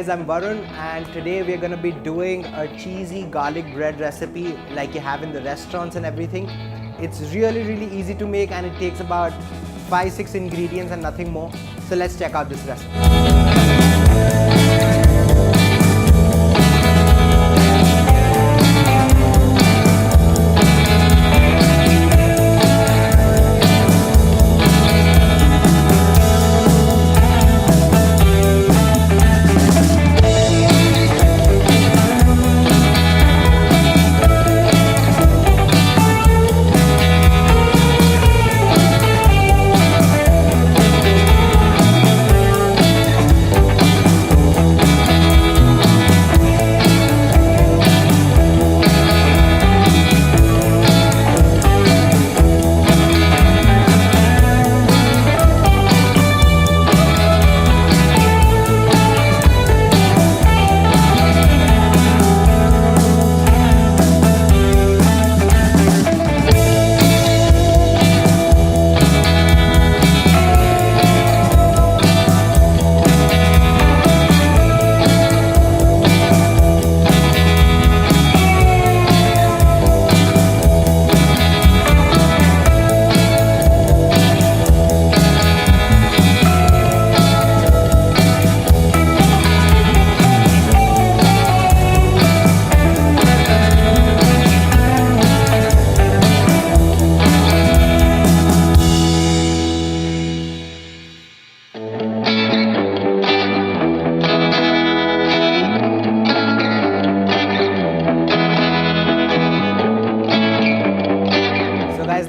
guys, I'm Varun and today we're gonna be doing a cheesy garlic bread recipe like you have in the restaurants and everything. It's really easy to make and it takes about 5-6 ingredients and nothing more. So let's check out this recipe.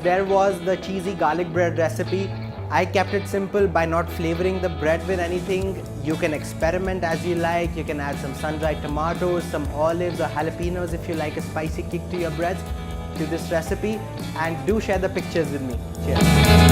There was the cheesy garlic bread recipe. I kept it simple by not flavoring the bread with anything. You can experiment as you like. You can add some sun-dried tomatoes, some olives or jalapenos if you like a spicy kick to your breads to this recipe, and do share the pictures with me. Cheers.